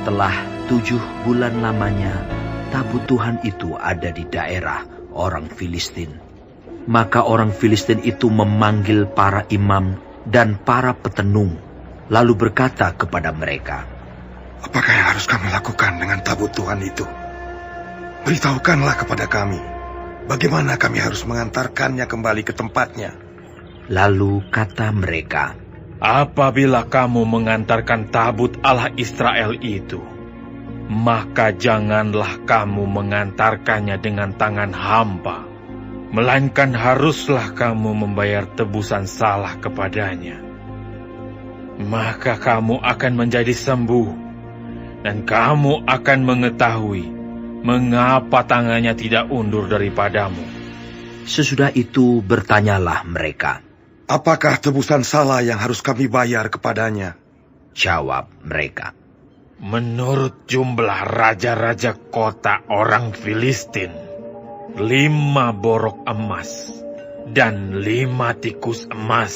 Setelah 7 bulan lamanya, tabut Tuhan itu ada di daerah orang Filistin. Maka orang Filistin itu memanggil para imam dan para petenung, lalu berkata kepada mereka, "Apakah yang harus kami lakukan dengan tabut Tuhan itu? Beritahukanlah kepada kami, bagaimana kami harus mengantarkannya kembali ke tempatnya." Lalu kata mereka, "Apabila kamu mengantarkan tabut Allah Israel itu, maka janganlah kamu mengantarkannya dengan tangan hampa, melainkan haruslah kamu membayar tebusan salah kepadanya. Maka kamu akan menjadi sembuh, dan kamu akan mengetahui mengapa tangannya tidak undur daripadamu." Sesudah itu bertanyalah mereka, "Apakah tebusan salah yang harus kami bayar kepadanya?" Jawab mereka, "Menurut jumlah raja-raja kota orang Filistin, 5 borok emas dan 5 tikus emas.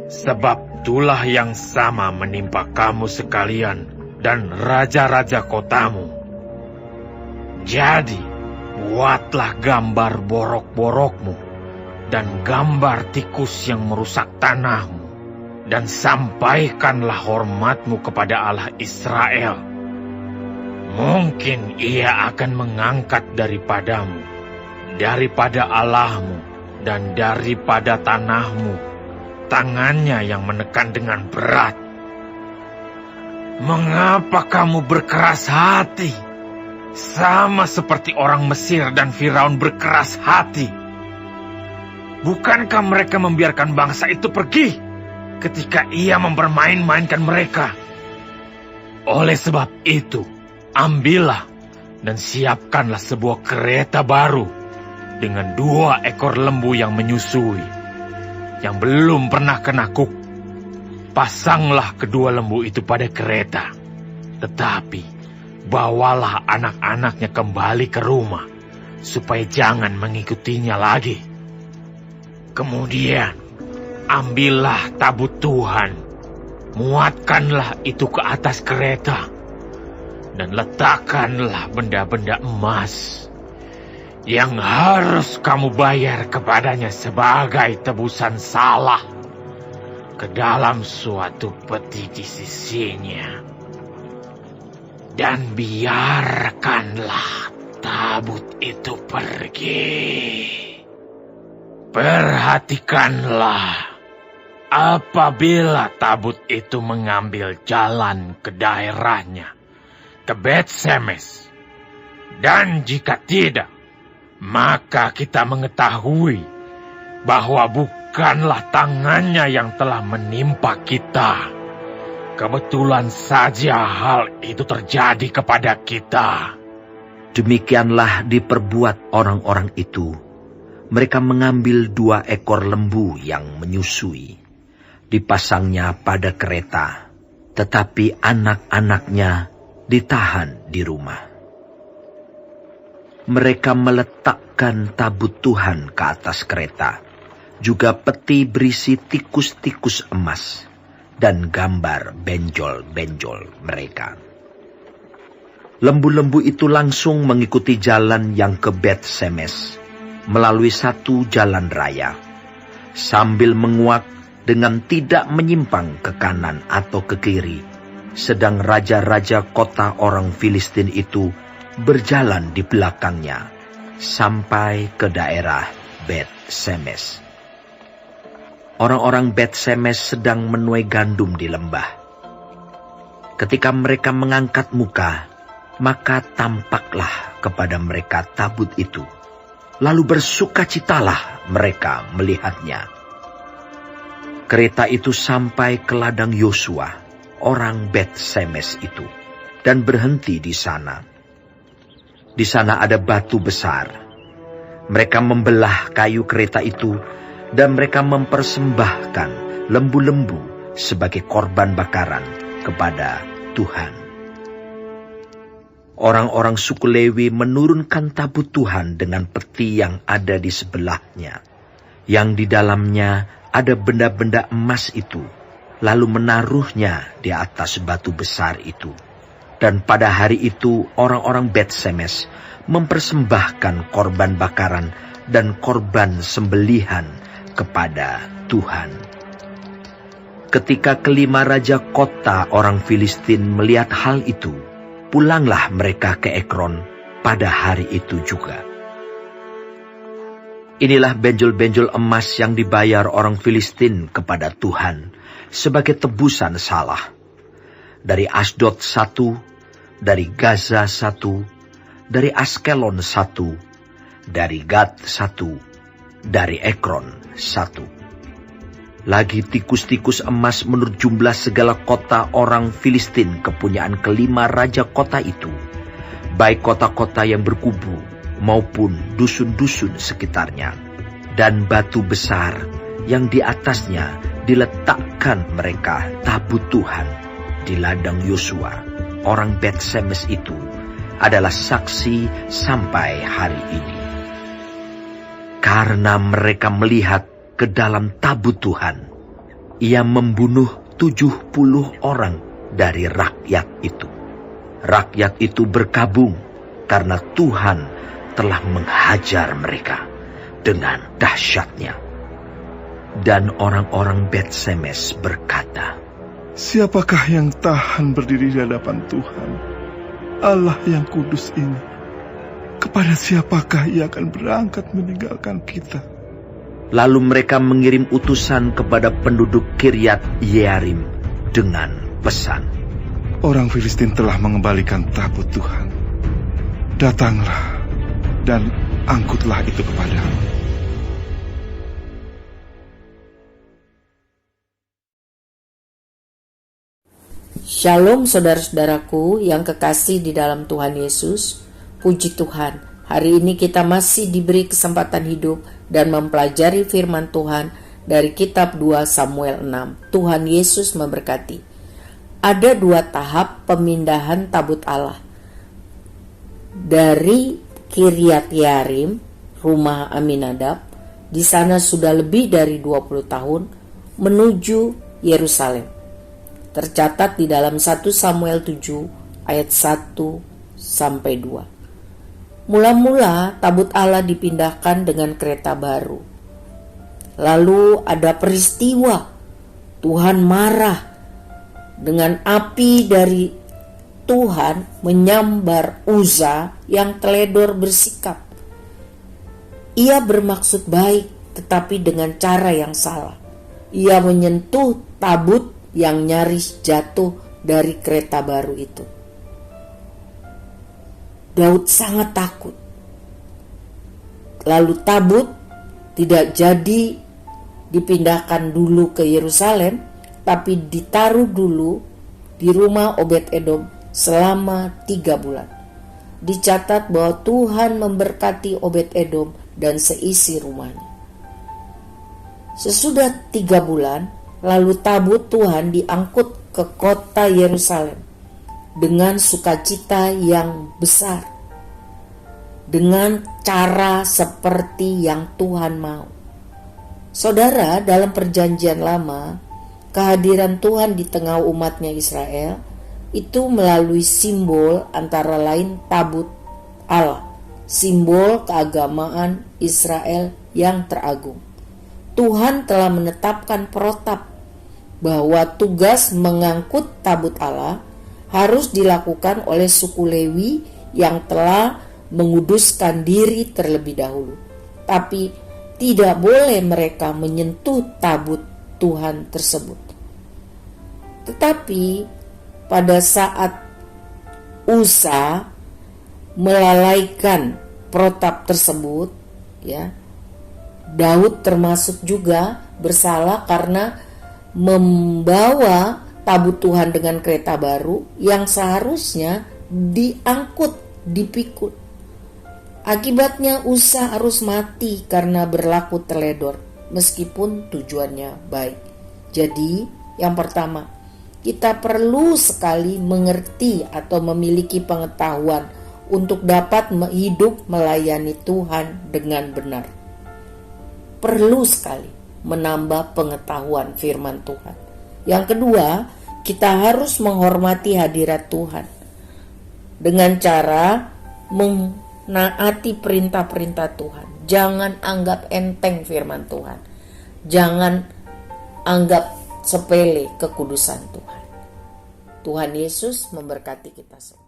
Sebab itulah yang sama menimpa kamu sekalian dan raja-raja kotamu. Jadi, buatlah gambar borok-borokmu dan gambar tikus yang merusak tanahmu, dan sampaikanlah hormatmu kepada Allah Israel. Mungkin ia akan mengangkat daripadamu, daripada Allahmu dan daripada tanahmu, tangannya yang menekan dengan berat. Mengapa kamu berkeras hati, sama seperti orang Mesir dan Firaun berkeras hati? Bukankah mereka membiarkan bangsa itu pergi ketika ia mempermain-mainkan mereka? Oleh sebab itu, ambillah dan siapkanlah sebuah kereta baru dengan 2 ekor lembu yang menyusui, yang belum pernah kena kuk. Pasanglah kedua lembu itu pada kereta, tetapi bawalah anak-anaknya kembali ke rumah, supaya jangan mengikutinya lagi. Kemudian, ambillah tabut Tuhan, muatkanlah itu ke atas kereta, dan letakkanlah benda-benda emas yang harus kamu bayar kepadanya sebagai tebusan salah ke dalam suatu peti di sisinya. Dan biarkanlah tabut itu pergi. Perhatikanlah, apabila tabut itu mengambil jalan ke daerahnya, ke Bet-Semes, dan jika tidak, maka kita mengetahui bahwa bukanlah tangannya yang telah menimpa kita. Kebetulan saja hal itu terjadi kepada kita." Demikianlah diperbuat orang-orang itu. Mereka mengambil 2 ekor lembu yang menyusui, dipasangnya pada kereta, tetapi anak-anaknya ditahan di rumah. Mereka meletakkan tabut Tuhan ke atas kereta, juga peti berisi tikus-tikus emas, dan gambar benjol-benjol mereka. Lembu-lembu itu langsung mengikuti jalan yang ke Bet-Semes, melalui satu jalan raya, sambil menguak dengan tidak menyimpang ke kanan atau ke kiri, sedang raja-raja kota orang Filistin itu berjalan di belakangnya, sampai ke daerah Bet-Semes. Orang-orang Bet-Semes sedang menuai gandum di lembah. Ketika mereka mengangkat muka, maka tampaklah kepada mereka tabut itu. Lalu bersukacitalah mereka melihatnya. Kereta itu sampai ke ladang Yosua, orang Bet-Semes itu, dan berhenti di sana. Di sana ada batu besar. Mereka membelah kayu kereta itu, dan mereka mempersembahkan lembu-lembu sebagai korban bakaran kepada Tuhan. Orang-orang suku Lewi menurunkan tabut Tuhan dengan peti yang ada di sebelahnya, yang di dalamnya ada benda-benda emas itu, lalu menaruhnya di atas batu besar itu. Dan pada hari itu orang-orang Bet-Semes mempersembahkan korban bakaran dan korban sembelihan kepada Tuhan. Ketika kelima raja kota orang Filistin melihat hal itu, pulanglah mereka ke Ekron pada hari itu juga. Inilah benjol-benjol emas yang dibayar orang Filistin kepada Tuhan sebagai tebusan salah. Dari Asdod 1, dari Gaza 1, dari Askelon 1, dari Gad 1, dari Ekron 1. Lagi tikus-tikus emas menurut jumlah segala kota orang Filistin kepunyaan kelima raja kota itu, baik kota-kota yang berkubu maupun dusun-dusun sekitarnya, dan batu besar yang di atasnya diletakkan mereka tabut Tuhan di ladang Yosua. Orang Bet-Semes itu adalah saksi sampai hari ini. Karena mereka melihat ke dalam tabut Tuhan, ia membunuh 70 orang dari rakyat itu. Rakyat itu berkabung karena Tuhan telah menghajar mereka dengan dahsyatnya. Dan orang-orang Bet-Semes berkata, "Siapakah yang tahan berdiri di hadapan Tuhan, Allah yang kudus ini? Kepada siapakah ia akan berangkat meninggalkan kita?" Lalu mereka mengirim utusan kepada penduduk Kiryat Yearim dengan pesan, "Orang Filistin telah mengembalikan tabut Tuhan. Datanglah dan angkutlah itu kepadamu." Shalom saudara-saudaraku yang kekasih di dalam Tuhan Yesus. Puji Tuhan, hari ini kita masih diberi kesempatan hidup dan mempelajari firman Tuhan dari kitab 2 Samuel 6. Tuhan Yesus memberkati. Ada 2 tahap pemindahan tabut Allah. Dari Kiryat Yearim, rumah Aminadab, di sana sudah lebih dari 20 tahun, menuju Yerusalem. Tercatat di dalam 1 Samuel 7 ayat 1 sampai 2. Mula-mula tabut Allah dipindahkan dengan kereta baru. Lalu ada peristiwa Tuhan marah dengan api dari Tuhan menyambar Uza yang teledor bersikap. Ia bermaksud baik tetapi dengan cara yang salah. Ia menyentuh tabut yang nyaris jatuh dari kereta baru itu. Daud sangat takut. Lalu tabut tidak jadi dipindahkan dulu ke Yerusalem, tapi ditaruh dulu di rumah Obed-Edom selama 3 bulan. Dicatat bahwa Tuhan memberkati Obed-Edom dan seisi rumahnya. Sesudah 3 bulan, lalu tabut Tuhan diangkut ke kota Yerusalem dengan sukacita yang besar, dengan cara seperti yang Tuhan mau. Saudara, dalam perjanjian lama, kehadiran Tuhan di tengah umatnya Israel itu melalui simbol antara lain tabut Allah, simbol keagamaan Israel yang teragung. Tuhan telah menetapkan protap bahwa tugas mengangkut tabut Allah harus dilakukan oleh suku Lewi yang telah menguduskan diri terlebih dahulu. Tapi tidak boleh mereka menyentuh tabut Tuhan tersebut. Tetapi pada saat Uza melalaikan protap tersebut, ya, Daud termasuk juga bersalah karena membawa tabut Tuhan dengan kereta baru yang seharusnya diangkut, dipikul. Akibatnya Uza harus mati karena berlaku teledor, meskipun tujuannya baik. Jadi, yang pertama, kita perlu sekali mengerti atau memiliki pengetahuan untuk dapat hidup melayani Tuhan dengan benar. Perlu sekali menambah pengetahuan firman Tuhan. Yang kedua, kita harus menghormati hadirat Tuhan. dengan cara menaati perintah-perintah Tuhan. Jangan anggap enteng firman Tuhan. Jangan anggap sepele kekudusan Tuhan. Tuhan Yesus memberkati kita semua.